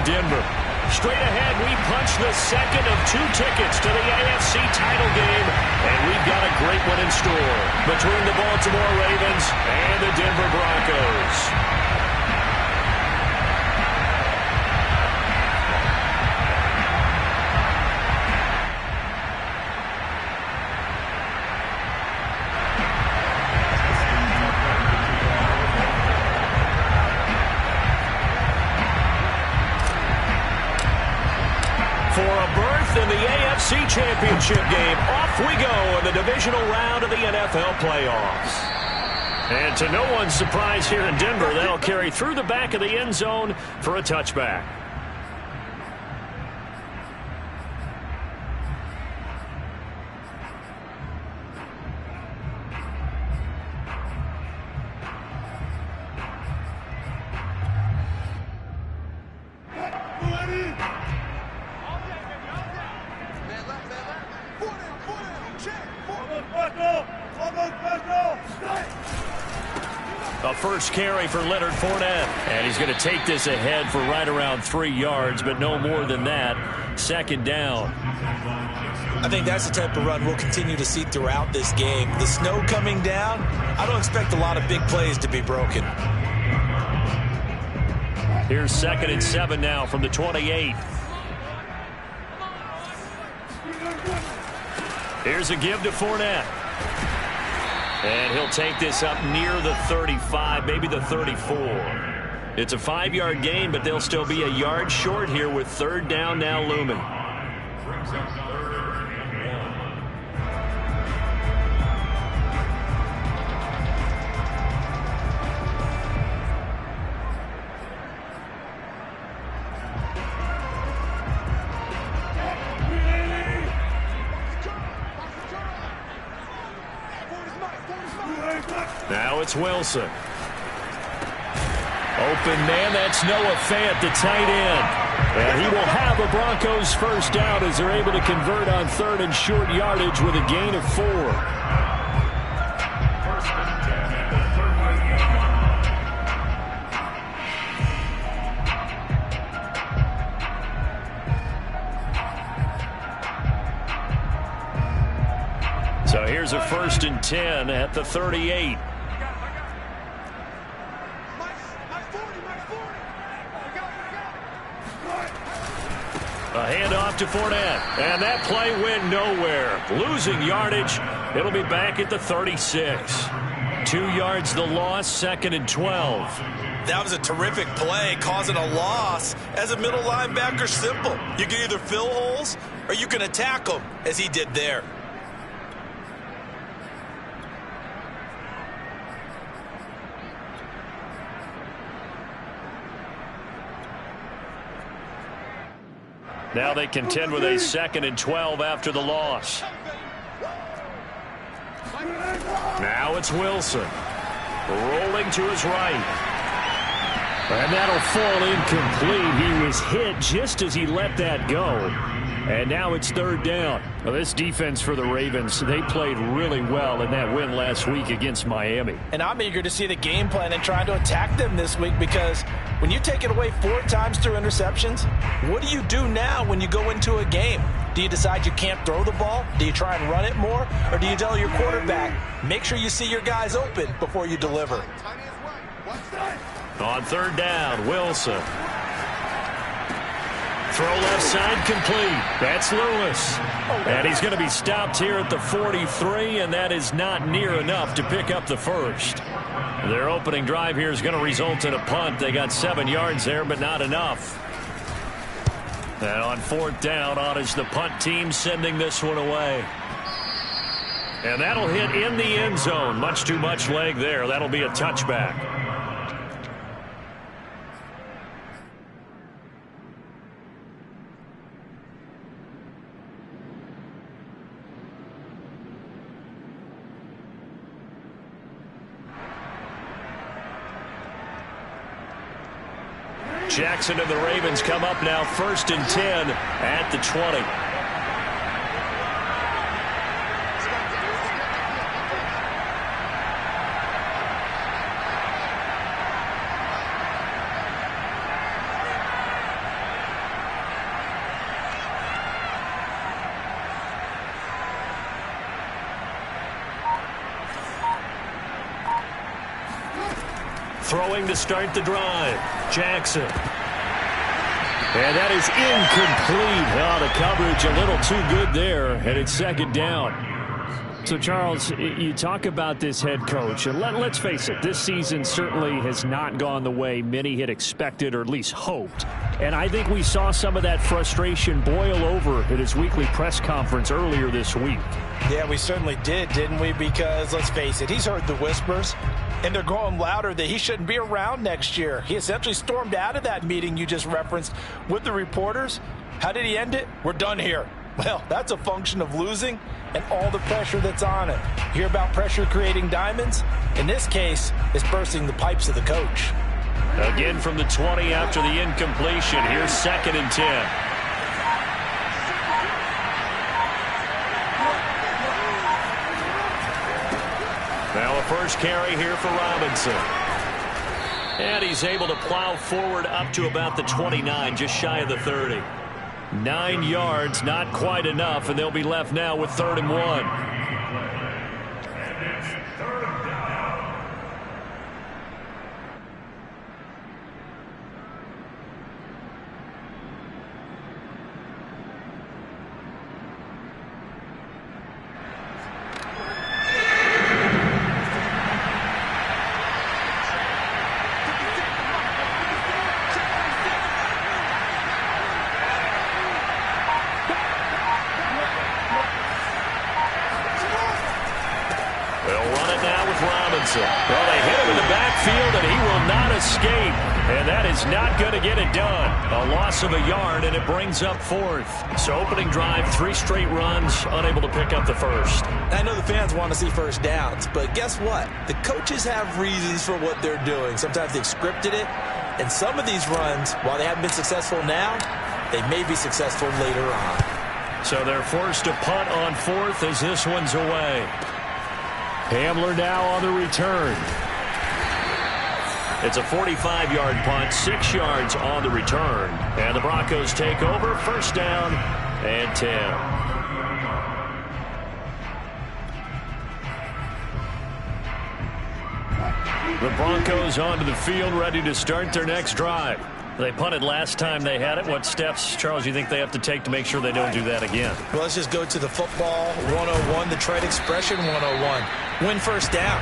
Denver. Straight ahead, we punch the second of 2 tickets to the AFC title game, and we've got a great one in store between the Baltimore Ravens and the Denver Broncos. For a berth in the AFC Championship game, off we go in the divisional round of the NFL playoffs. And to no one's surprise here in Denver, they'll carry through the back of the end zone for a touchback. A first carry for Leonard Fournette. And he's going to take this ahead for right around 3 yards, but no more than that. Second down. I think that's the type of run we'll continue to see throughout this game. The snow coming down, I don't expect a lot of big plays to be broken. Here's 2nd and 7 now from the 28. Here's a give to Fournette. And he'll take this up near the 35, maybe the 34. It's a 5-yard gain, but they'll still be a yard short here with 3rd down now looming. Now it's Wilson. Open man, that's Noah Fant, the tight end. And he will have a Broncos first down as they're able to convert on 3rd and short yardage with a gain of 4. So here's a 1st and 10 at the 38. A handoff to Fournette, and that play went nowhere. Losing yardage. It'll be back at the 36. 2 yards the loss, 2nd and 12. That was a terrific play, causing a loss. As a middle linebacker, simple. You can either fill holes or you can attack them, as he did there. Now they contend with a 2nd and 12 after the loss. Now it's Wilson. Rolling to his right. And that'll fall incomplete. He was hit just as he let that go. And now it's 3rd down. Well, this defense for the Ravens, they played really well in that win last week against Miami. And I'm eager to see the game plan and trying to attack them this week, because when you take it away 4 times through interceptions, what do you do now when you go into a game? Do you decide you can't throw the ball? Do you try and run it more? Or do you tell your quarterback, make sure you see your guys open before you deliver? On 3rd down, Wilson. Throw left side complete. That's Lewis. And he's going to be stopped here at the 43, and that is not near enough to pick up the first. Their opening drive here is going to result in a punt. They got 7 yards there, but not enough. And on 4th down, on is the punt team sending this one away. And that'll hit in the end zone. Much too much leg there. That'll be a touchback. Jackson and the Ravens come up now 1st and 10 at the 20. Throwing to start the drive. Jackson. And that is incomplete. Oh, the coverage a little too good there, and it's second down. So, Charles, you talk about this head coach, and let's face it, this season certainly has not gone the way many had expected or at least hoped. And I think we saw some of that frustration boil over at his weekly press conference earlier this week. Yeah, we certainly did, didn't we? Because, let's face it, he's heard the whispers, and they're growing louder that he shouldn't be around next year. He essentially stormed out of that meeting you just referenced with the reporters. How did he end it? We're done here. Well, that's a function of losing and all the pressure that's on it. You hear about pressure creating diamonds? In this case, it's bursting the pipes of the coach. Again from the 20 after the incompletion. Here's 2nd and 10. Now a first carry here for Robinson. And he's able to plow forward up to about the 29, just shy of the 30. 9 yards, not quite enough, and they'll be left now with 3rd and 1. Well, they hit him in the backfield, and he will not escape. And that is not going to get it done. A loss of a yard, and it brings up 4th. So opening drive, 3 straight runs, unable to pick up the first. I know the fans want to see first downs, but guess what? The coaches have reasons for what they're doing. Sometimes they've scripted it, and some of these runs, while they haven't been successful now, they may be successful later on. So they're forced to punt on 4th as this one's away. Hamler now on the return. It's a 45-yard punt, 6 yards on the return. And the Broncos take over, 1st down and 10. The Broncos onto the field, ready to start their next drive. They punted last time they had it. What steps, Charles, you think they have to take to make sure they don't do that again? Well, let's just go to the football 101, the trade expression 101. Win first down.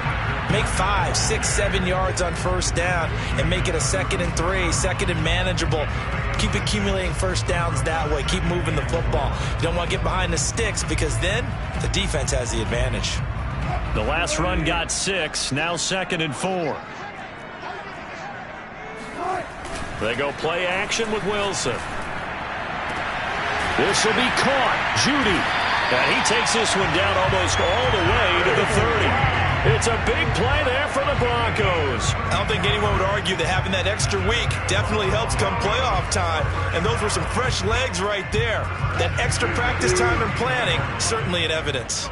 Make 5, 6, 7 yards on first down and make it a 2nd and 3, 2nd and manageable. Keep accumulating first downs that way. Keep moving the football. You don't want to get behind the sticks because then the defense has the advantage. The last run got 6, now 2nd and 4. They go play action with Wilson. This will be caught. Judy. And he takes this one down almost all the way to the 30. It's a big play there for the Broncos. I don't think anyone would argue that having that extra week definitely helps come playoff time. And those were some fresh legs right there. That extra practice time and planning, certainly in evidence.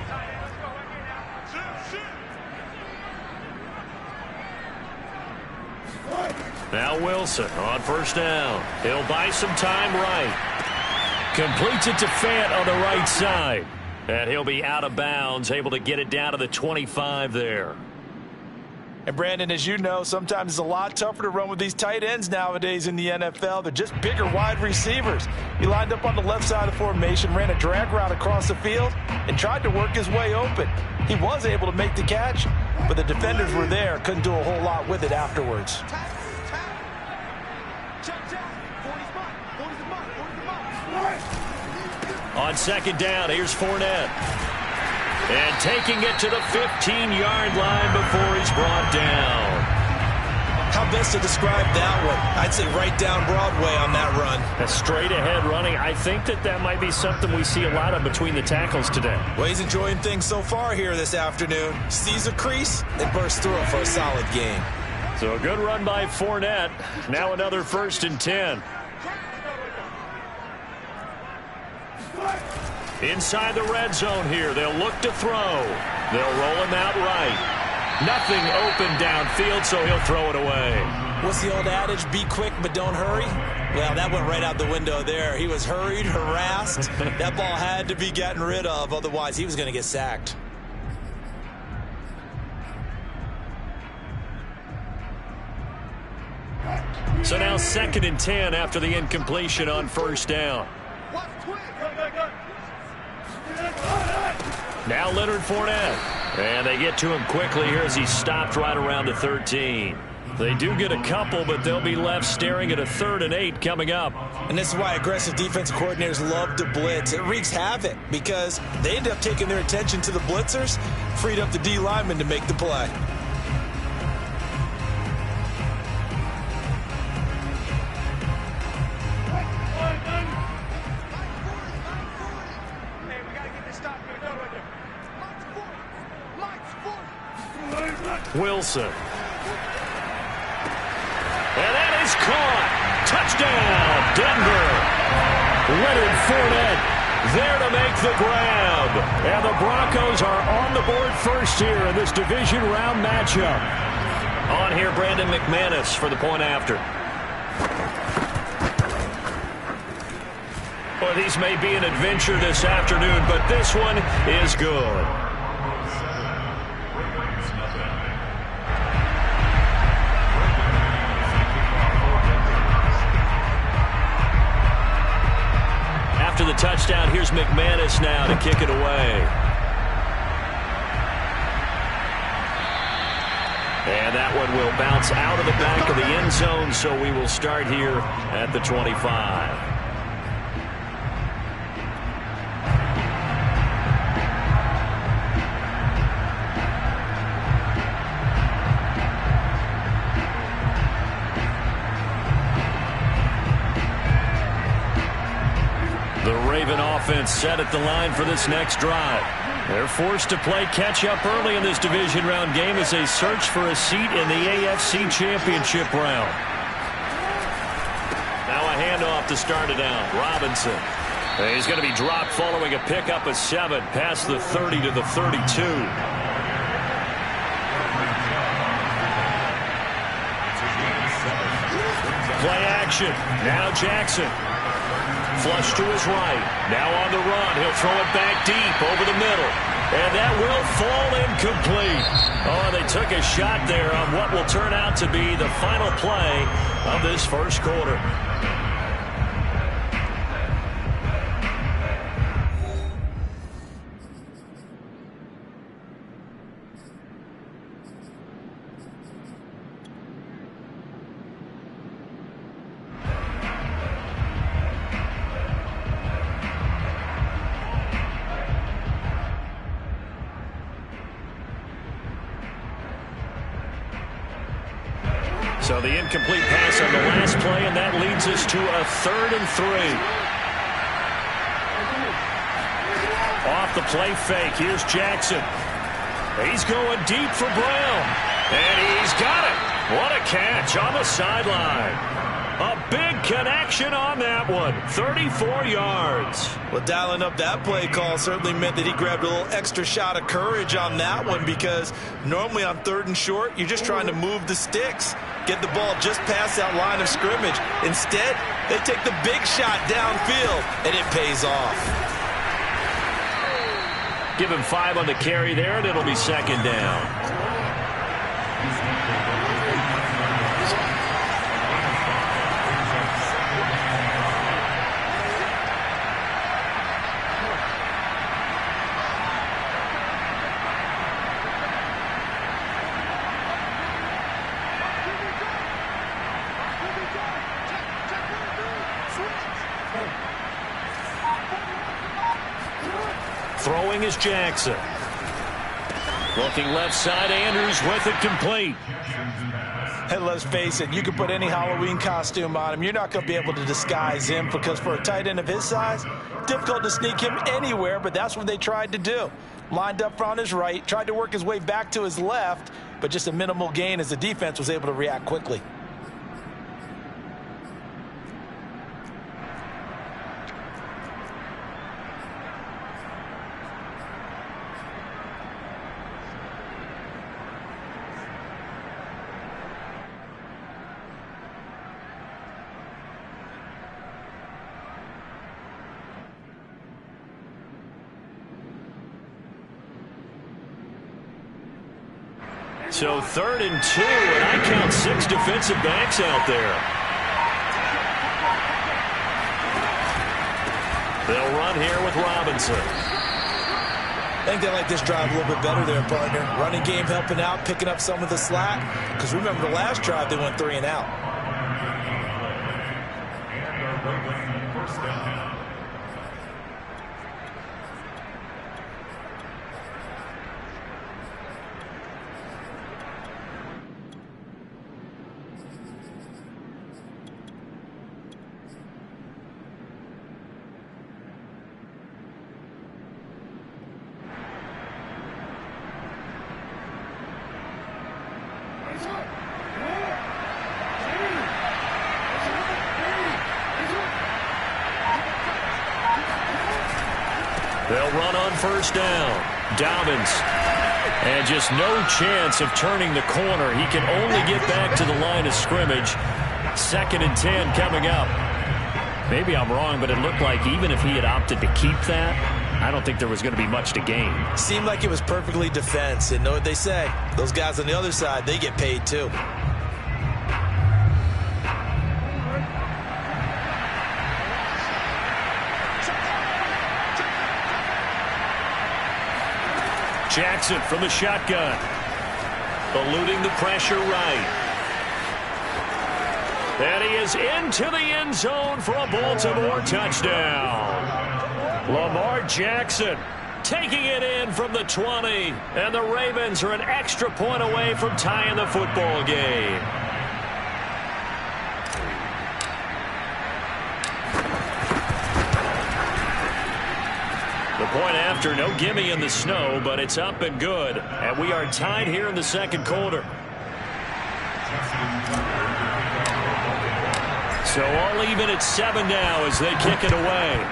Now Wilson on first down. He'll buy some time right. Completes it to Fant on the right side. And he'll be out of bounds, able to get it down to the 25 there. And Brandon, as you know, sometimes it's a lot tougher to run with these tight ends nowadays in the NFL. They're just bigger wide receivers. He lined up on the left side of the formation, ran a drag route across the field, and tried to work his way open. He was able to make the catch, but the defenders were there, couldn't do a whole lot with it afterwards. On second down, here's Fournette. And taking it to the 15-yard line before he's brought down. How best to describe that one? I'd say right down Broadway on that run. A straight-ahead running. I think that might be something we see a lot of between the tackles today. Well, he's enjoying things so far here this afternoon. Sees a crease and bursts through it for a solid game. So a good run by Fournette. Now another 1st and 10. Inside the red zone here. They'll look to throw. They'll roll him out right. Nothing open downfield, so he'll throw it away. What's the old adage? Be quick, but don't hurry. Well, that went right out the window there. He was hurried, harassed. That ball had to be gotten rid of. Otherwise, he was going to get sacked. So now 2nd and 10 after the incompletion on 1st down. Now Leonard Fournette. And they get to him quickly here as he's stopped right around the 13. They do get a couple, but they'll be left staring at a 3rd and 8 coming up. And this is why aggressive defensive coordinators love to blitz. It wreaks havoc because they end up taking their attention to the blitzers, freed up the D lineman to make the play. Wilson. And that is caught. Touchdown, Denver. Leonard Fournette there to make the grab. And the Broncos are on the board first here in this division round matchup. On here, Brandon McManus for the point after. Well, these may be an adventure this afternoon, but this one is good. After the touchdown, here's McManus now to kick it away. And that one will bounce out of the back of the end zone, so we will start here at the 25. The Raven offense set at the line for this next drive. They're forced to play catch-up early in this division round game as they search for a seat in the AFC Championship round. Now a handoff to start it out. Robinson. He's going to be dropped following a pickup of 7 past the 30 to the 32. Play action. Now Jackson. Flush to his right. Now on the run. He'll throw it back deep over the middle. And that will fall incomplete. Oh, they took a shot there on what will turn out to be the final play of this first quarter. So the incomplete pass on the last play, and that leads us to a 3rd and 3. Off the play fake, here's Jackson. He's going deep for Brown. And he's got it. What a catch on the sideline. A big connection on that one. 34 yards. Well, dialing up that play call certainly meant that he grabbed a little extra shot of courage on that one, because normally on 3rd and short, you're just trying to move the sticks, get the ball just past that line of scrimmage. Instead, they take the big shot downfield, and it pays off. Give him 5 on the carry there, and it'll be 2nd down. Throwing is Jackson. Looking left side, Andrews with it complete. And let's face it, you can put any Halloween costume on him. You're not going to be able to disguise him, because for a tight end of his size, difficult to sneak him anywhere, but that's what they tried to do. Lined up on his right, tried to work his way back to his left, but just a minimal gain as the defense was able to react quickly. So 3rd and 2, and I count 6 defensive backs out there. run here with Robinson. I think they like this drive a little bit better there, partner. Running game helping out, picking up some of the slack. Because remember the last drive, they went 3 and out. They'll run on first down. Dobbins. And just no chance of turning the corner. He can only get back to the line of scrimmage. 2nd and 10 coming up. Maybe I'm wrong, but it looked like even if he had opted to keep that, I don't think there was going to be much to gain. Seemed like it was perfectly defense. And know what they say? Those guys on the other side, they get paid too. Jackson from the shotgun. Eluding the pressure right. And he is into the end zone for a Baltimore touchdown. Lamar Jackson taking it in from the 20. And the Ravens are an extra point away from tying the football game. The point after, no gimme in the snow, but it's up and good. And we are tied here in the second quarter. So all even at 7 now as they kick it away.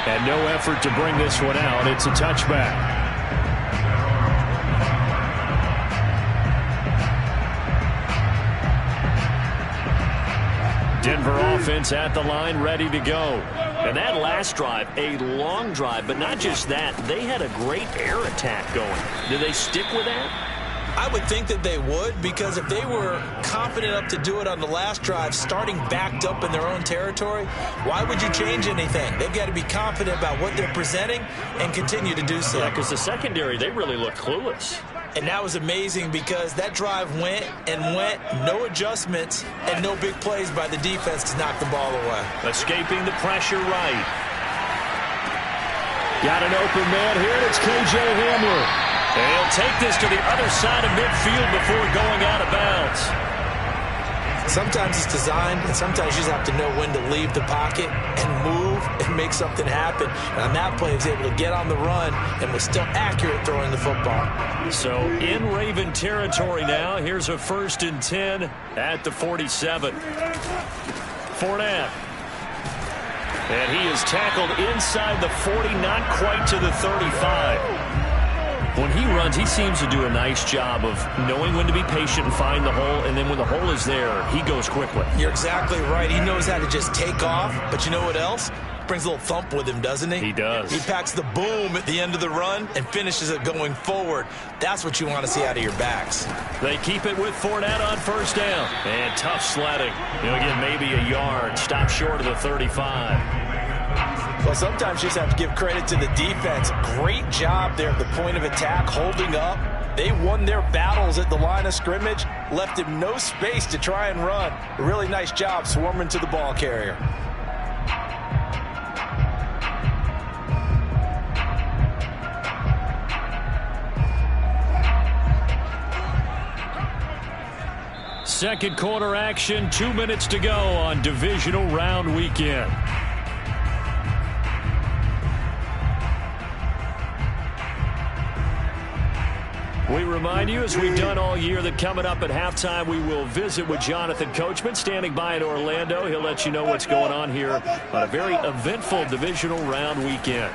And no effort to bring this one out. It's a touchback. Denver offense at the line, ready to go. And that last drive, a long drive, but not just that. They had a great air attack going. Do they stick with that? I would think that they would, because if they were confident enough to do it on the last drive, starting backed up in their own territory, why would you change anything? They've got to be confident about what they're presenting and continue to do so. Yeah, because the secondary, they really looked clueless. And that was amazing because that drive went and went, no adjustments, and no big plays by the defense to knock the ball away. Escaping the pressure right. Got an open man here, and it's K.J. Hamler. And he'll take this to the other side of midfield before going out of bounds. Sometimes it's designed, and sometimes you just have to know when to leave the pocket and move and make something happen. And on that play, he was able to get on the run and was still accurate throwing the football. So in Raven territory now, here's a 1st and 10 at the 47. Fournette. And he is tackled inside the 40, not quite to the 35. When he runs, he seems to do a nice job of knowing when to be patient and find the hole, and then when the hole is there, he goes quickly. You're exactly right. He knows how to just take off, but you know what else? Brings a little thump with him, doesn't he? He does. He packs the boom at the end of the run and finishes it going forward. That's what you want to see out of your backs. They keep it with Fournette on first down. And tough sledding. He'll get maybe a yard. Stop short of the 35. Well, sometimes you just have to give credit to the defense. Great job there at the point of attack, holding up. They won their battles at the line of scrimmage, left him no space to try and run. A really nice job swarming to the ball carrier. Second quarter action, 2 minutes to go on divisional round weekend. We remind you, as we've done all year, that coming up at halftime, we will visit with Jonathan Coachman, standing by in Orlando. He'll let you know what's going on here on a very eventful divisional round weekend.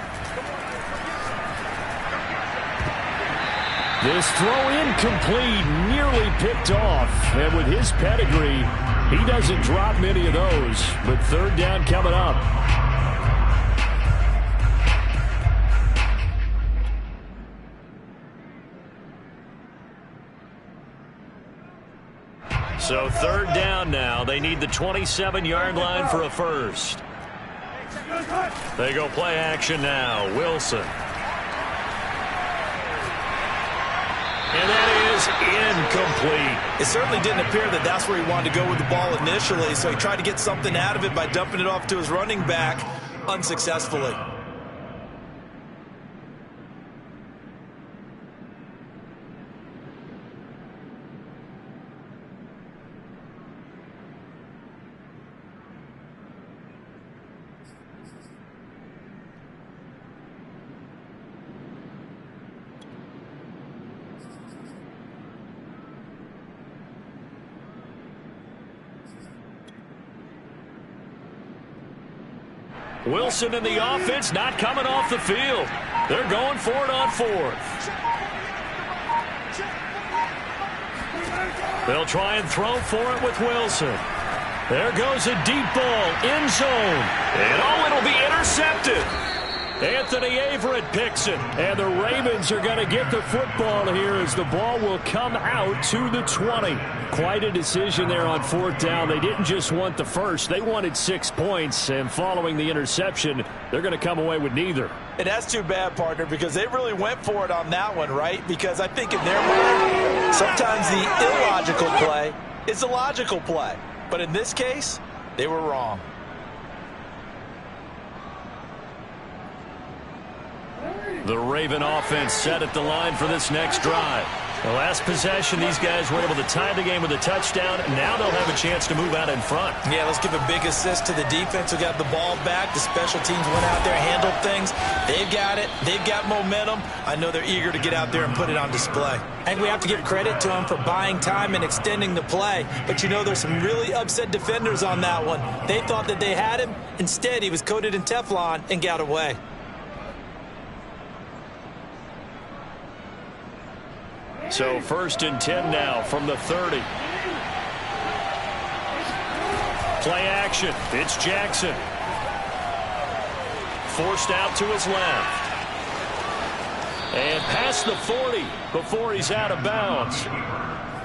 This throw incomplete, nearly picked off. And with his pedigree, he doesn't drop many of those. But third down coming up. So third down now. They need the 27-yard line for a first. They go play action now. Wilson. And that is incomplete. It certainly didn't appear that that's where he wanted to go with the ball initially, so he tried to get something out of it by dumping it off to his running back unsuccessfully. Wilson and the offense not coming off the field. They're going for it on fourth. They'll try and throw for it with Wilson. There goes a deep ball, end zone. And it'll be intercepted. Anthony Averett picks it. And the Ravens are going to get the football here as the ball will come out to the 20. Quite a decision there on fourth down. They didn't just want the first. They wanted 6 points. And following the interception, they're going to come away with neither. And that's too bad, partner, because they really went for it on that one, right? Because I think in their mind, sometimes the illogical play is a logical play. But in this case, they were wrong. The Raven offense set at the line for this next drive. The last possession, these guys were able to tie the game with a touchdown. Now they'll have a chance to move out in front. Yeah, let's give a big assist to the defense who got the ball back. The special teams went out there, handled things. They've got it. They've got momentum. I know they're eager to get out there and put it on display. I think we have to give credit to them for buying time and extending the play. But, you know, there's some really upset defenders on that one. They thought that they had him. Instead, he was coated in Teflon and got away. So 1st and 10 now from the 30. Play action. It's Jackson. Forced out to his left. And past the 40 before he's out of bounds.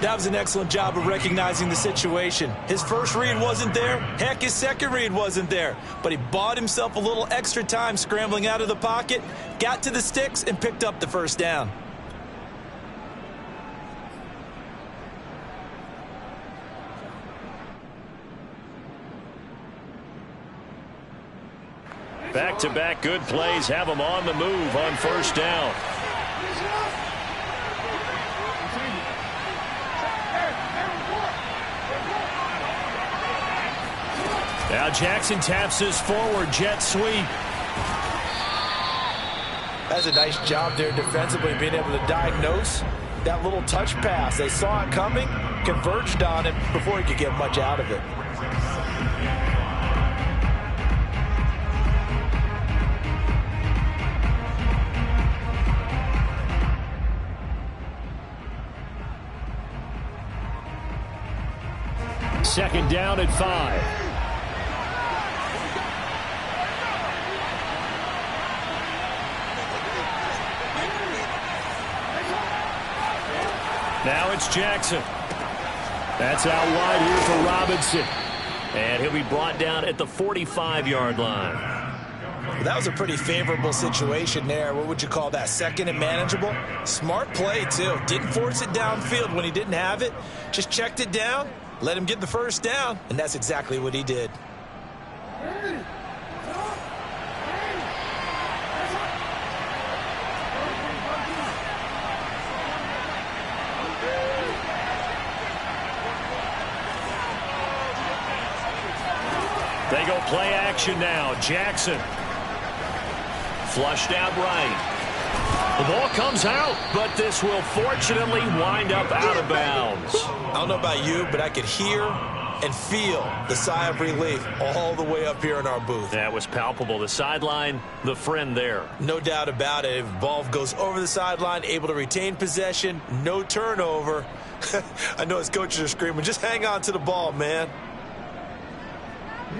That was an excellent job of recognizing the situation. His first read wasn't there. Heck, his second read wasn't there. But he bought himself a little extra time scrambling out of the pocket, got to the sticks, and picked up the first down. Back-to-back good plays have them on the move on first down. Now Jackson taps his forward jet sweep. That's a nice job there defensively, being able to diagnose that little touch pass. They saw it coming, converged on it before he could get much out of it. Second down at 5. Now it's Jackson. That's out wide here for Robinson. And he'll be brought down at the 45-yard line. That was a pretty favorable situation there. What would you call that? Second and manageable? Smart play, too. Didn't force it downfield when he didn't have it. Just checked it down. Let him get the first down, and that's exactly what he did. They go play action now. Jackson. Flushed out right. The ball comes out, but this will fortunately wind up out of bounds. I don't know about you, but I could hear and feel the sigh of relief all the way up here in our booth. That was palpable. The sideline, the friend there. No doubt about it. If the ball goes over the sideline, able to retain possession, no turnover. I know his coaches are screaming, just hang on to the ball, man.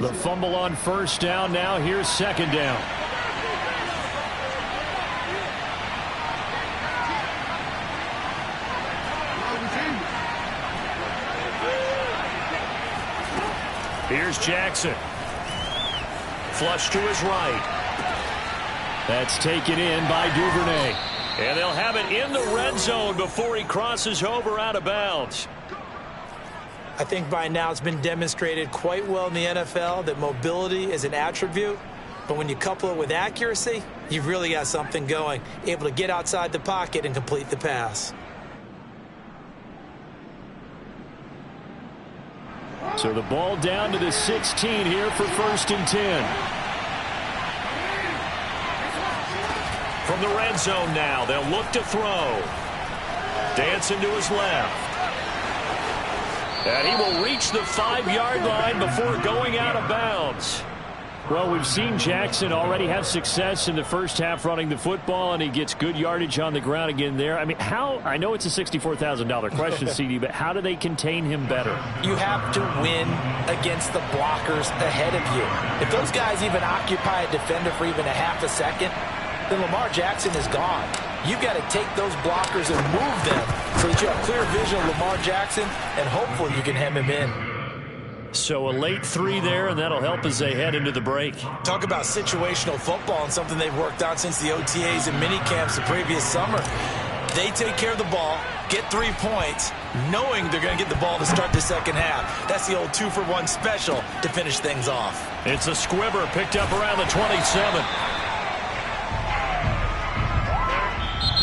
The fumble on first down. Now here's second down. Here's Jackson. Flush to his right. That's taken in by Duvernay. And they'll have it in the red zone before he crosses over out of bounds. I think by now it's been demonstrated quite well in the NFL that mobility is an attribute. But when you couple it with accuracy, you've really got something going. Able to get outside the pocket and complete the pass. So the ball down to the 16 here for 1st and 10. From the red zone now, they'll look to throw. Dancing to his left. And he will reach the 5-yard line before going out of bounds. Well, we've seen Jackson already have success in the first half running the football, and he gets good yardage on the ground again there. I mean, I know it's a $64,000 question, CD, but how do they contain him better? You have to win against the blockers ahead of you. If those guys even occupy a defender for even a half a second, then Lamar Jackson is gone. You've got to take those blockers and move them so that you have clear vision of Lamar Jackson, and hopefully you can hem him in. So a late 3 there, and that'll help as they head into the break. Talk about situational football and something they've worked on since the OTAs and mini camps the previous summer. They take care of the ball, get 3 points, knowing they're going to get the ball to start the second half. That's the old 2-for-1 special to finish things off. It's a squibber picked up around the 27.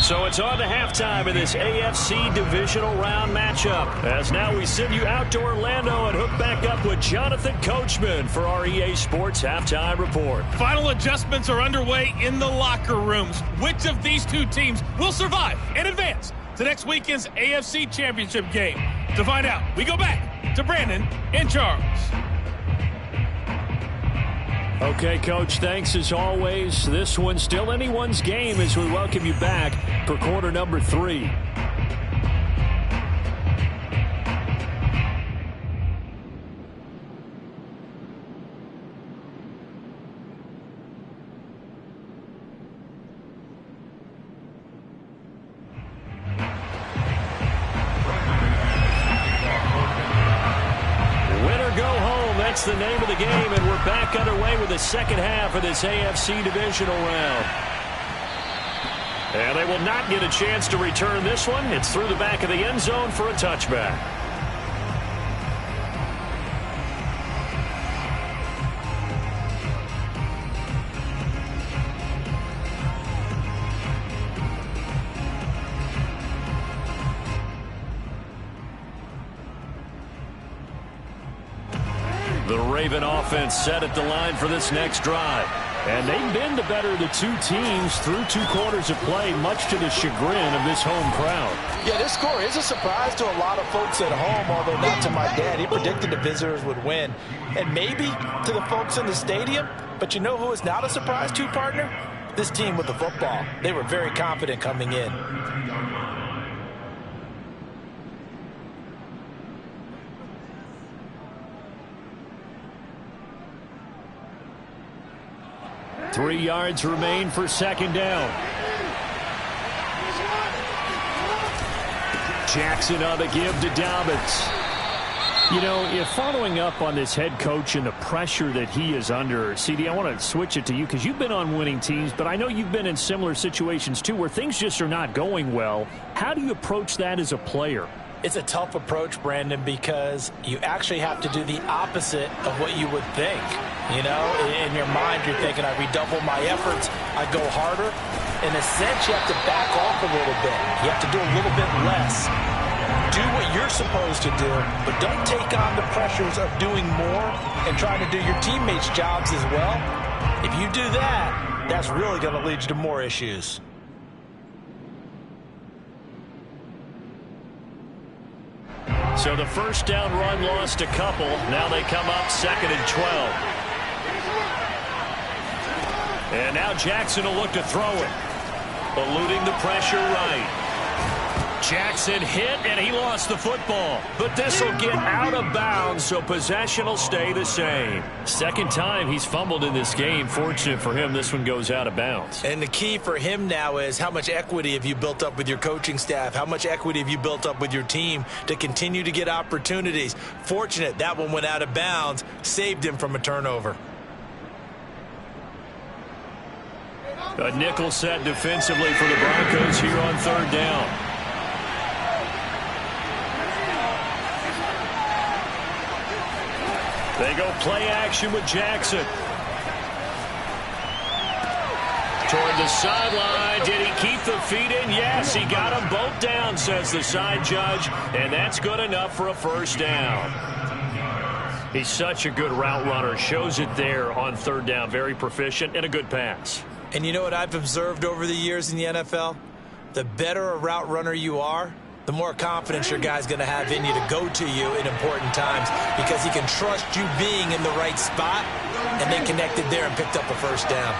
So it's on to halftime in this AFC divisional round matchup. As now we send you out to Orlando and hook back up with Jonathan Coachman for our EA Sports Halftime Report. Final adjustments are underway in the locker rooms. Which of these two teams will survive and advance to next weekend's AFC Championship game? To find out, we go back to Brandon and Charles. Okay, Coach, thanks as always. This one's still anyone's game as we welcome you back for quarter number 3. That's the name of the game, and we're back underway with the second half of this AFC divisional round. And they will not get a chance to return this one. It's through the back of the end zone for a touchback. The Raven offense set at the line for this next drive. And they've been the better of the two teams through 2 quarters of play, much to the chagrin of this home crowd. Yeah, this score is a surprise to a lot of folks at home, although not to my dad. He predicted the visitors would win. And maybe to the folks in the stadium. But you know who is not a surprise to, partner? This team with the football. They were very confident coming in. Three yards remain for second down. Jackson on the give to Dobbins. You know, if following up on this head coach and the pressure that he is under, CD, I want to switch it to you because you've been on winning teams, but I know you've been in similar situations too where things just are not going well. How do you approach that as a player? It's a tough approach, Brandon, because you actually have to do the opposite of what you would think. You know, in your mind, you're thinking, I redouble my efforts, I go harder. In a sense, you have to back off a little bit. You have to do a little bit less. Do what you're supposed to do, but don't take on the pressures of doing more and trying to do your teammates' jobs as well. If you do that, that's really going to lead you to more issues. So the first down run lost a couple. Now they come up 2nd and 12. And now Jackson will look to throw it. Eluding the pressure right. Jackson hit, and he lost the football. But this will get out of bounds, so possession will stay the same. Second time he's fumbled in this game. Fortunate for him, this one goes out of bounds. And the key for him now is how much equity have you built up with your coaching staff? How much equity have you built up with your team to continue to get opportunities? Fortunate that one went out of bounds, saved him from a turnover. A nickel set defensively for the Broncos here on third down. They go play action with Jackson. Toward the sideline. Did he keep the feet in? Yes, he got them both down, says the side judge. And that's good enough for a first down. He's such a good route runner. Shows it there on third down. Very proficient and a good pass. And you know what I've observed over the years in the NFL? The better a route runner you are, the more confidence your guy's going to have in you to go to you in important times because he can trust you being in the right spot, and they connected there and picked up a first down.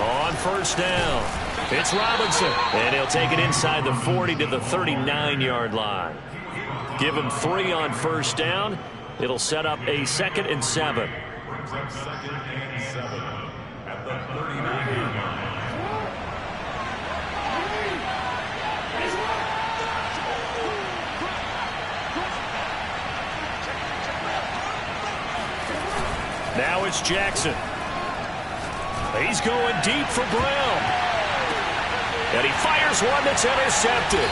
On first down, it's Robinson, and he'll take it inside the 40 to the 39-yard line. Give him 3 on first down. It'll set up a 2nd and 7. 2nd and 7 at the 39-yard line. Now it's Jackson. He's going deep for Brown. And he fires one that's intercepted.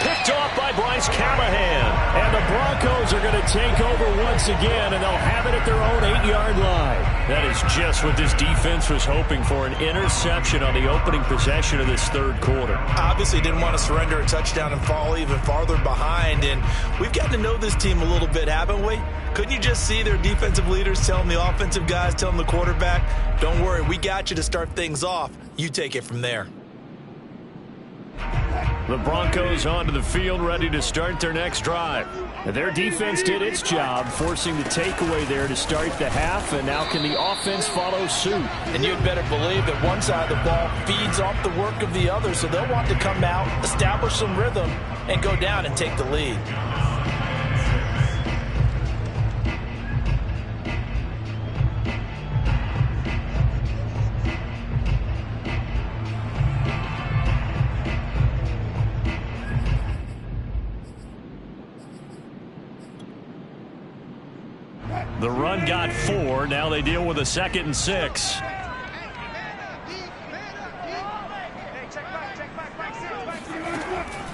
Picked off by Bryce Callahan. And the Broncos are going to take over once again, and they'll have it at their own 8-yard line. That is just what this defense was hoping for, an interception on the opening possession of this third quarter. Obviously didn't want to surrender a touchdown and fall even farther behind, and we've gotten to know this team a little bit, haven't we? Couldn't you just see their defensive leaders telling the offensive guys, telling the quarterback, don't worry, we got you to start things off. You take it from there. The Broncos onto the field, ready to start their next drive. Their defense did its job, forcing the takeaway there to start the half, and now can the offense follow suit? And you'd better believe that one side of the ball feeds off the work of the other, so they'll want to come out, establish some rhythm, and go down and take the lead. The run got 4. Now they deal with a 2nd and 6.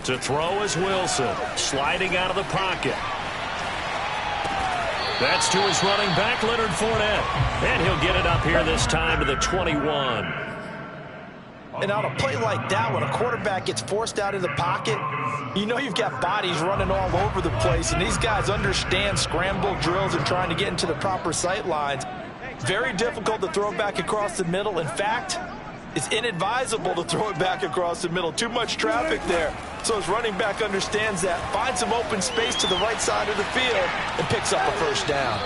To throw is Wilson. Sliding out of the pocket. That's to his running back, Leonard Fournette. And he'll get it up here this time to the 21. And on a play like that, when a quarterback gets forced out of the pocket, you know you've got bodies running all over the place, and these guys understand scramble drills and trying to get into the proper sight lines. Very difficult to throw it back across the middle. In fact, it's inadvisable to throw it back across the middle. Too much traffic there. So his running back understands that, finds some open space to the right side of the field, and picks up a first down.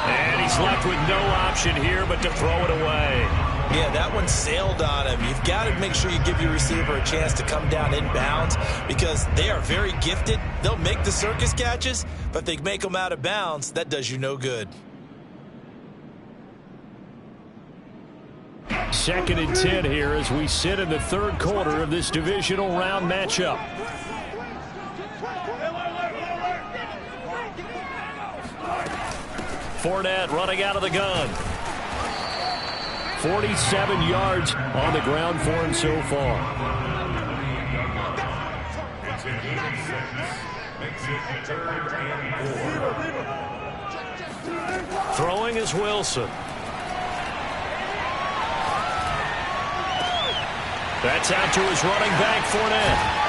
And he's left with no option here but to throw it away. Yeah, that one sailed on him. You've got to make sure you give your receiver a chance to come down inbounds because they are very gifted. They'll make the circus catches, but if they make them out of bounds, that does you no good. 2nd and 10 here as we sit in the third quarter of this divisional round matchup. Fournette running out of the gun. 47 yards on the ground for him so far. Throwing is Wilson. That's out to his running back, Fournette.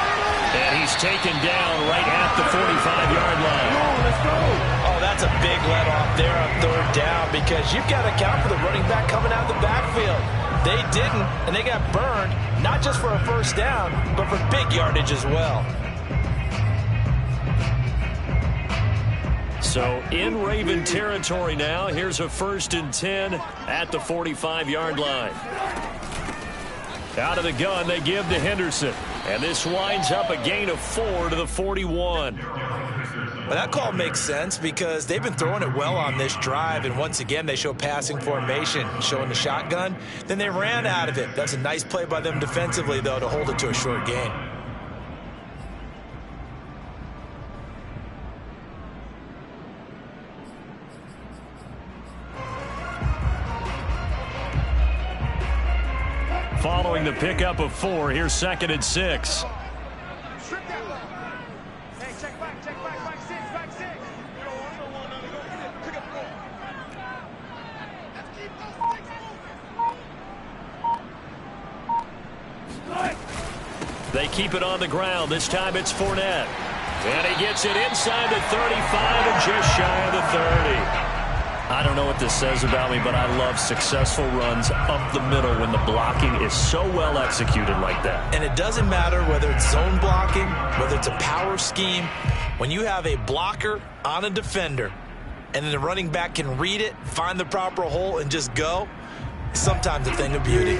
And he's taken down right at the 45-yard line. Let's go. Oh, that's a big let off there on third down because you've got to account for the running back coming out of the backfield. They didn't, and they got burned, not just for a first down, but for big yardage as well. So in Raven territory now, here's a 1st and 10 at the 45-yard line. Out of the gun, they give to Henderson. And this winds up a gain of 4 to the 41. Well, that call makes sense because they've been throwing it well on this drive, and once again they show passing formation, showing the shotgun. Then they ran out of it. That's a nice play by them defensively, though, to hold it to a short gain. Following the pickup of 4, here's 2nd and 6. They keep it on the ground. This time it's Fournette. And he gets it inside the 35 and just shy of the 30. I don't know what this says about me, but I love successful runs up the middle when the blocking is so well executed like that. And it doesn't matter whether it's zone blocking, whether it's a power scheme. When you have a blocker on a defender and then the running back can read it, find the proper hole, and just go, sometimes a thing of beauty.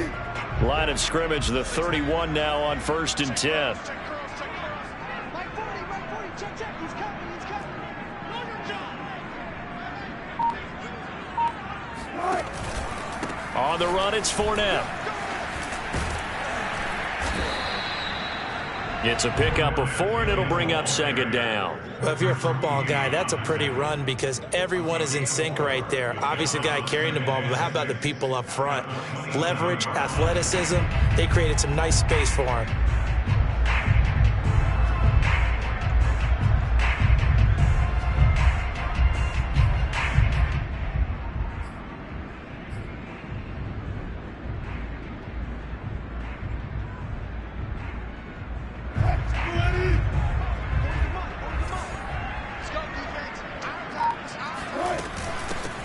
Line of scrimmage, the 31 now on 1st and 10. On the run, it's Fournette. It's a pickup of 4, and it'll bring up 2nd down. Well, if you're a football guy, that's a pretty run because everyone is in sync right there. Obviously, the guy carrying the ball, but how about the people up front? Leverage, athleticism, they created some nice space for him.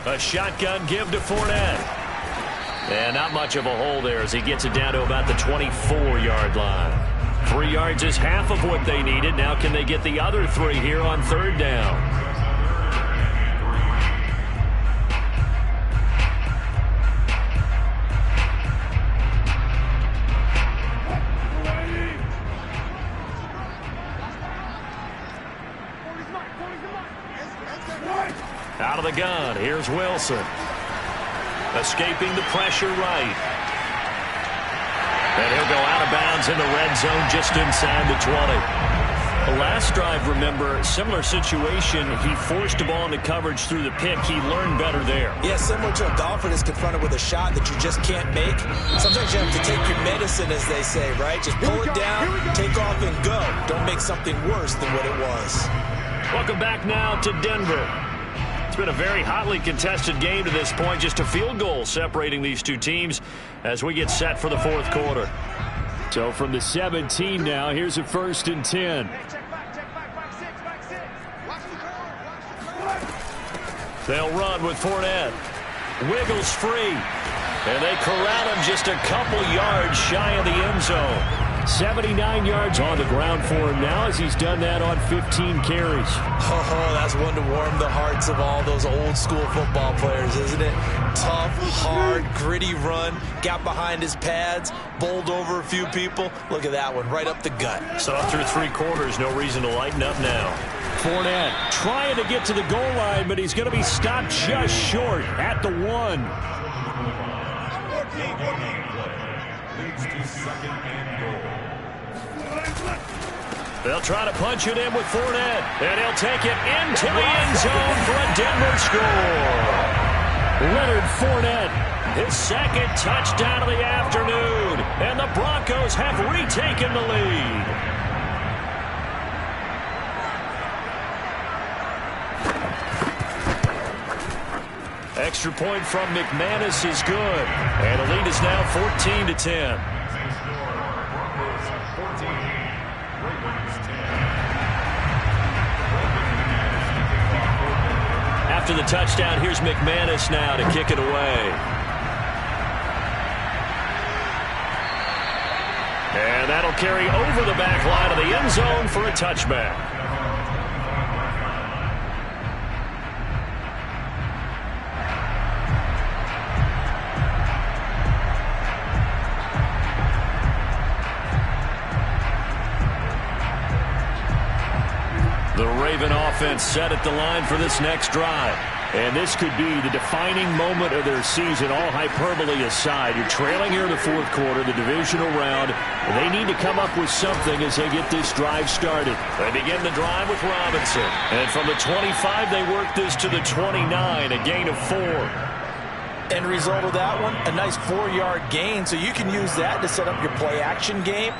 A shotgun give to Fournette. And not much of a hole there as he gets it down to about the 24-yard line. 3 yards is half of what they needed. Now can they get the other 3 here on 3rd down? Out of the gun, here's Wilson. Escaping the pressure right. And he'll go out of bounds in the red zone just inside the 20. The last drive, remember, similar situation. He forced the ball into coverage through the pick. He learned better there. Yeah, similar to a golfer that's confronted with a shot that you just can't make. Sometimes you have to take your medicine, as they say, right? Just pull it down, take off, and go. Don't make something worse than what it was. Welcome back now to Denver. It's been a very hotly contested game to this point. Just a field goal separating these two teams as we get set for the 4th quarter. So from the 17 now, here's a 1st and 10. They'll run with Fournette. Wiggles free. And they corral him just a couple yards shy of the end zone. 79 yards on the ground for him now as he's done that on 15 carries. Oh, that's one to warm the hearts of all those old school football players, isn't it? Tough, hard, gritty run. Got behind his pads, bowled over a few people. Look at that one, right up the gut. So through 3 quarters, no reason to lighten up now. Fournette trying to get to the goal line, but he's going to be stopped just short at the 1. Leads to 2nd and goal. They'll try to punch it in with Fournette, and he'll take it into the end zone for a Denver score. Leonard Fournette, his 2nd touchdown of the afternoon, and the Broncos have retaken the lead. Extra point from McManus is good, and the lead is now 14-10. After the touchdown, here's McManus now to kick it away. And that'll carry over the back line of the end zone for a touchback. The Raven offense set at the line for this next drive. And this could be the defining moment of their season, all hyperbole aside. You're trailing here in the fourth quarter, the divisional round. They need to come up with something as they get this drive started. They begin the drive with Robinson. And from the 25, they work this to the 29, a gain of 4. End result of that one, a nice 4-yard gain. So you can use that to set up your play-action game,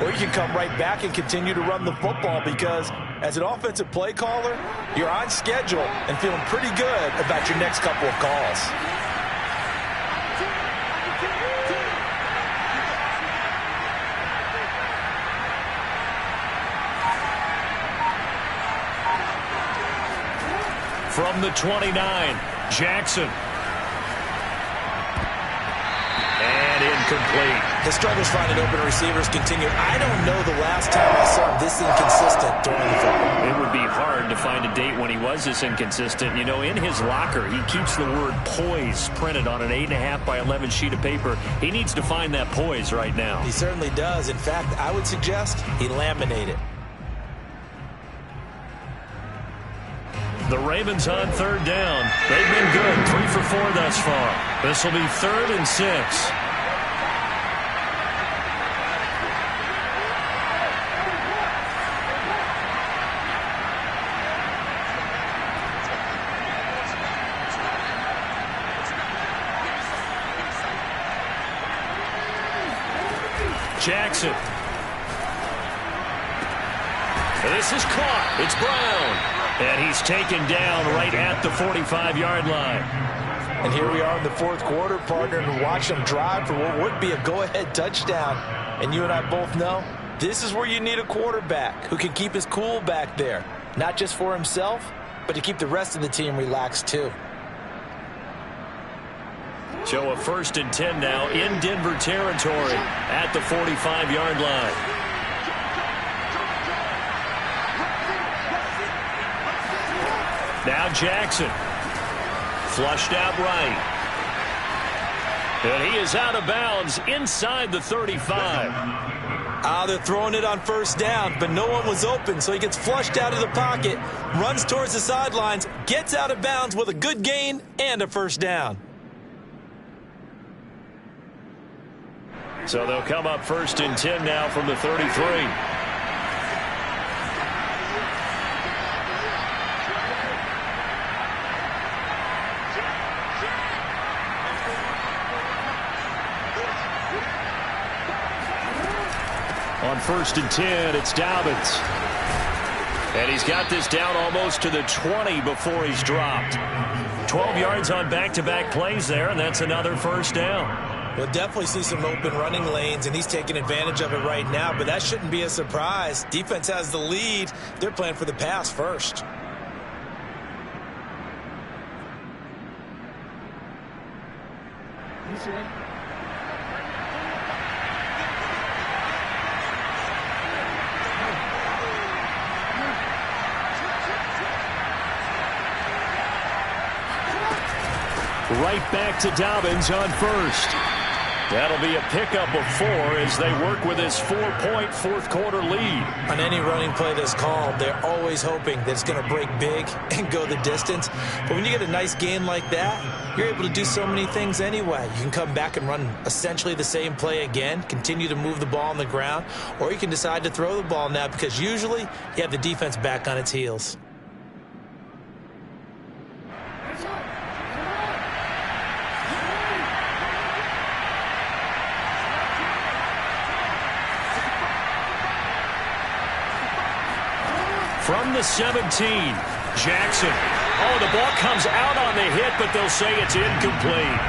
or you can come right back and continue to run the football because as an offensive play caller, you're on schedule and feeling pretty good about your next couple of calls. From the 29, Jackson. And incomplete. His struggles finding open receivers continue. I don't know the last time I saw him this inconsistent throwing the football. It would be hard to find a date when he was this inconsistent. You know, in his locker, he keeps the word poise printed on an 8.5 by 11 sheet of paper. He needs to find that poise right now. He certainly does. In fact, I would suggest he laminate it. The Ravens on third down. They've been good. 3 for 4 thus far. This will be 3rd and 6. Jackson. This is caught. It's Brown. And he's taken down right at the 45-yard line. And here we are in the fourth quarter, partner, and watch them drive for what would be a go-ahead touchdown. And you and I both know this is where you need a quarterback who can keep his cool back there. Not just for himself, but to keep the rest of the team relaxed too. So a 1st and 10 now in Denver territory at the 45-yard line. Now Jackson. Flushed out right. And he is out of bounds inside the 35. They're throwing it on first down, but no one was open, so he gets flushed out of the pocket, runs towards the sidelines, gets out of bounds with a good gain and a first down. So they'll come up 1st and 10 now from the 33. On 1st and 10, it's Dobbins. And he's got this down almost to the 20 before he's dropped. 12 yards on back-to-back plays there, and that's another first down. We'll definitely see some open running lanes, and he's taking advantage of it right now, but that shouldn't be a surprise. Defense has the lead. They're playing for the pass first. Right back to Dobbins on 1st. That'll be a pickup of 4 as they work with this 4-point fourth quarter lead. On any running play that's called, they're always hoping that it's going to break big and go the distance. But when you get a nice gain like that, you're able to do so many things anyway. You can come back and run essentially the same play again, continue to move the ball on the ground, or you can decide to throw the ball now because usually you have the defense back on its heels. From the 17, Jackson. Oh, the ball comes out on the hit, but they'll say it's incomplete.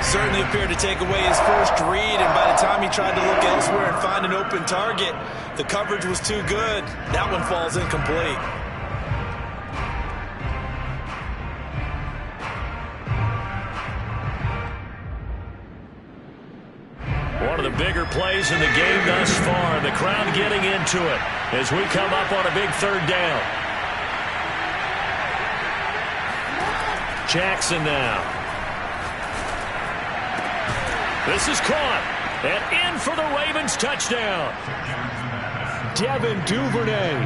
Certainly appeared to take away his first read, and by the time he tried to look elsewhere and find an open target, the coverage was too good. That one falls incomplete. One of the bigger plays in the game thus far. The crowd getting into it as we come up on a big 3rd down. Jackson now. This is caught. And in for the Ravens touchdown. Devin Duvernay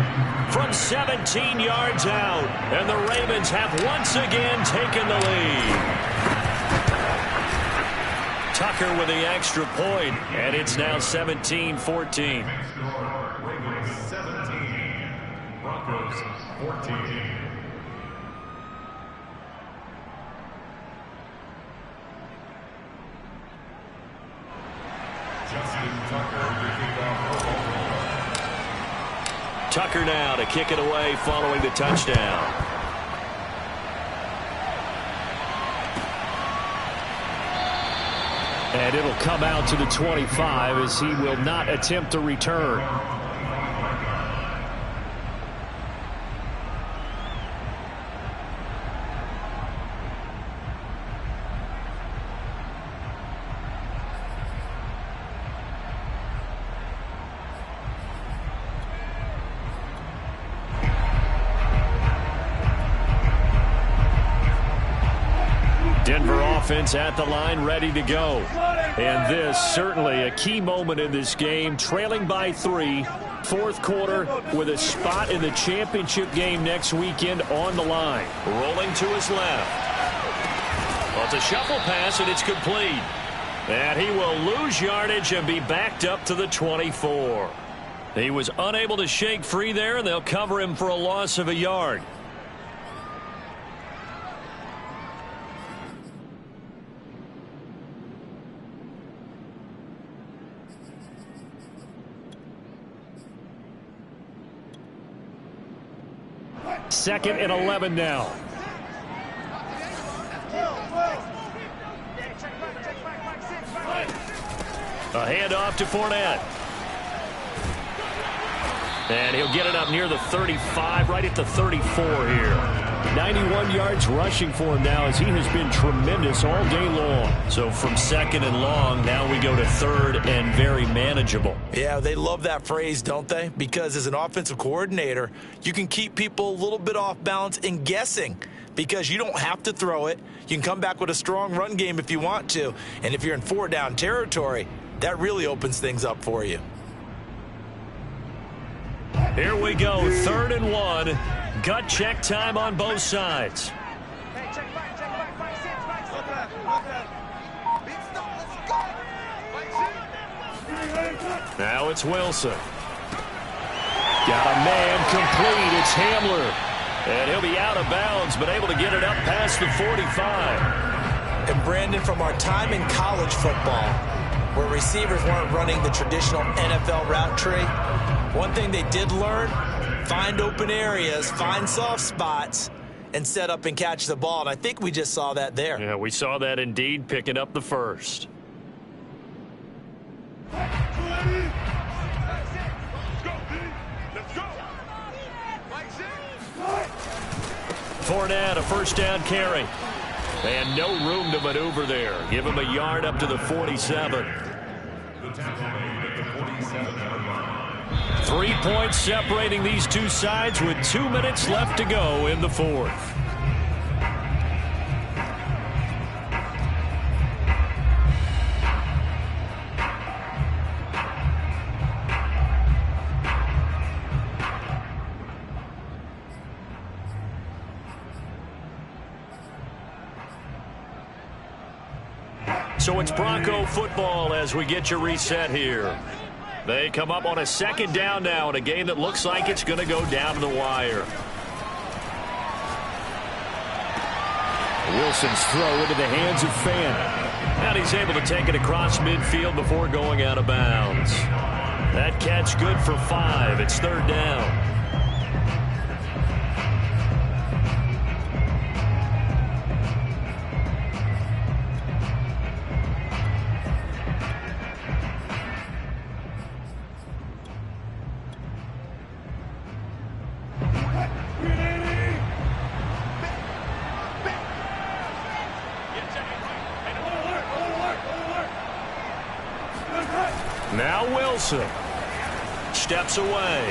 from 17 yards out. And the Ravens have once again taken the lead. Tucker with the extra point, and it's now 17-14. Ravens 17, Broncos 14. Tucker now to kick it away following the touchdown. And it'll come out to the 25 as he will not attempt to return. Denver offense at the line, ready to go. And this certainly a key moment in this game, trailing by 3, fourth quarter with a spot in the championship game next weekend on the line. Rolling to his left. Well, it's a shuffle pass, and it's complete. And he will lose yardage and be backed up to the 24. He was unable to shake free there, and they'll cover him for a loss of a yard. Second and 11 now. A handoff to Fournette. And he'll get it up near the 35, right at the 34 here. 91 yards rushing for him now as he has been tremendous all day long. So from second and long, now we go to third and very manageable. Yeah, they love that phrase, don't they? Because as an offensive coordinator, you can keep people a little bit off balance and guessing because you don't have to throw it. You can come back with a strong run game if you want to. And if you're in 4-down territory, that really opens things up for you. Here we go, 3rd and 1. Gut check time on both sides. Now it's Wilson. Got a man complete. It's Hamler. And he'll be out of bounds, but able to get it up past the 45. And Brandon, from our time in college football, where receivers weren't running the traditional NFL route tree, one thing they did learn, find open areas, find soft spots, and set up and catch the ball. And I think we just saw that there. Yeah, we saw that indeed, picking up the first. Fournette, a first down carry. And no room to maneuver there. Give him a yard up to the 47. 3 points separating these two sides with 2 minutes left to go in the fourth. So it's Bronco football as we get you reset here. They come up on a second down now in a game that looks like it's going to go down to the wire. Wilson's throw into the hands of Fant. And he's able to take it across midfield before going out of bounds. That catch good for 5. It's 3rd down. Now Wilson steps away.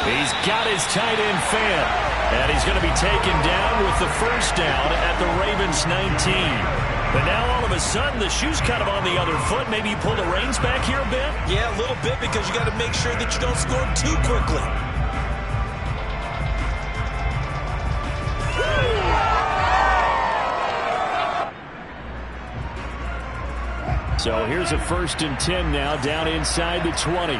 He's got his tight end Fant, and he's going to be taken down with the first down at the Ravens 19. And now all of a sudden the shoe's kind of on the other foot. Maybe you pull the reins back here a bit? Yeah, a little bit, because you got to make sure that you don't score too quickly. So here's a 1st and 10 now, down inside the 20.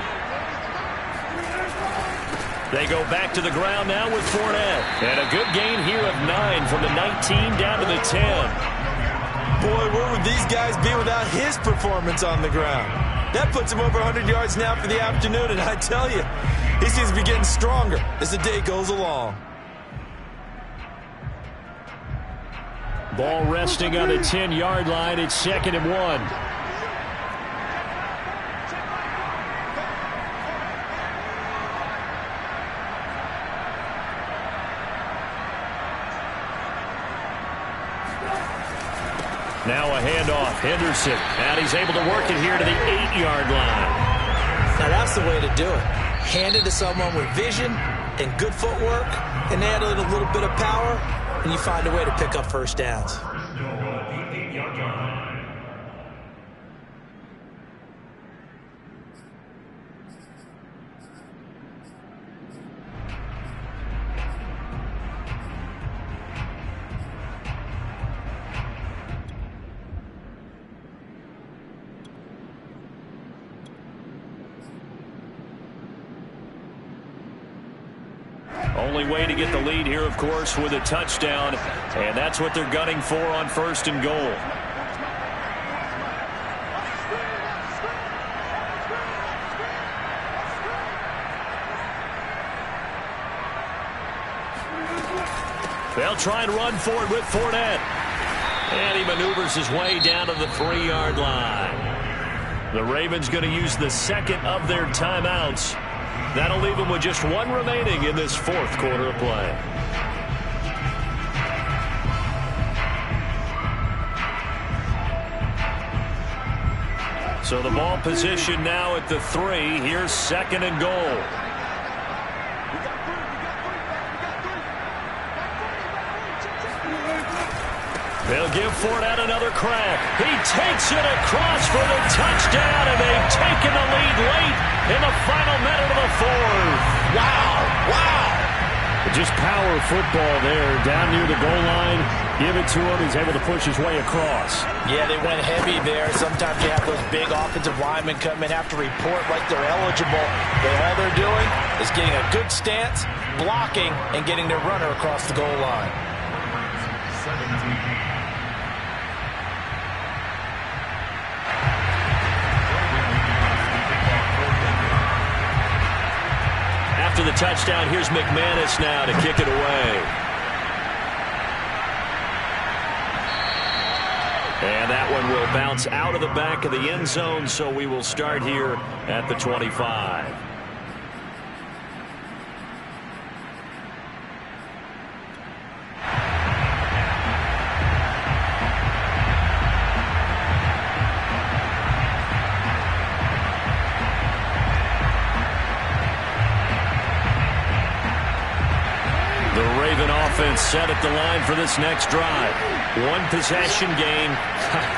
They go back to the ground now with Fournette. And a good gain here of 9 from the 19 down to the 10. Boy, where would these guys be without his performance on the ground? That puts him over 100 yards now for the afternoon, and I tell you, he seems to be getting stronger as the day goes along. Ball resting on the 10-yard line. It's 2nd and 1. Now a handoff. Henderson. And he's able to work it here to the 8-yard line. Now that's the way to do it. Hand it to someone with vision and good footwork, and add a little bit of power, and you find a way to pick up first downs. Only way to get the lead here, of course, with a touchdown. And that's what they're gunning for on 1st and goal. They'll try and run for it with Fournette. And he maneuvers his way down to the 3-yard line. The Ravens going to use the 2nd of their timeouts. That'll leave them with just 1 remaining in this 4th quarter of play. So the ball position now at the 3. Here's 2nd and goal. They'll give Fournette another crack. He takes it across for the touchdown, and they've taken the lead late in the final minute of the 4th. Wow, wow. Just power football there, down near the goal line. Give it to him. He's able to push his way across. Yeah, they went heavy there. Sometimes you have those big offensive linemen come in, have to report like they're eligible. But all they're doing is getting a good stance, blocking, and getting their runner across the goal line. 17. After the touchdown, here's McManus now to kick it away. And that one will bounce out of the back of the end zone, so we will start here at the 25. Set at the line for this next drive. 1 possession game.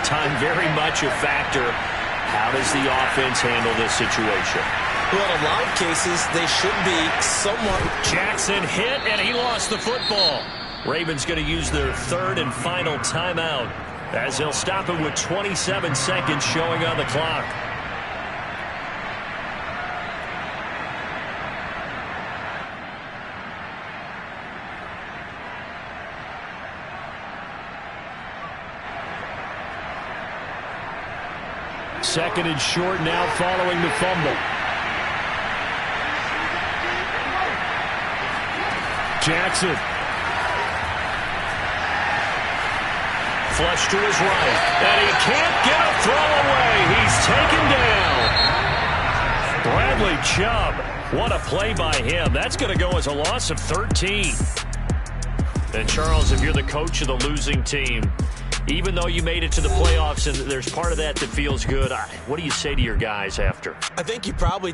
Time very much a factor. How does the offense handle this situation? Well, in a lot of cases, they should be somewhat. Jackson hit, and he lost the football. Ravens going to use their 3rd and final timeout as they'll stop it with 27 seconds showing on the clock. Second and short now following the fumble. Jackson. Flush to his right. And he can't get a throw away. He's taken down. Bradley Chubb. What a play by him. That's going to go as a loss of 13. And Charles, if you're the coach of the losing team, even though you made it to the playoffs and there's part of that that feels good, what do you say to your guys after? I think you probably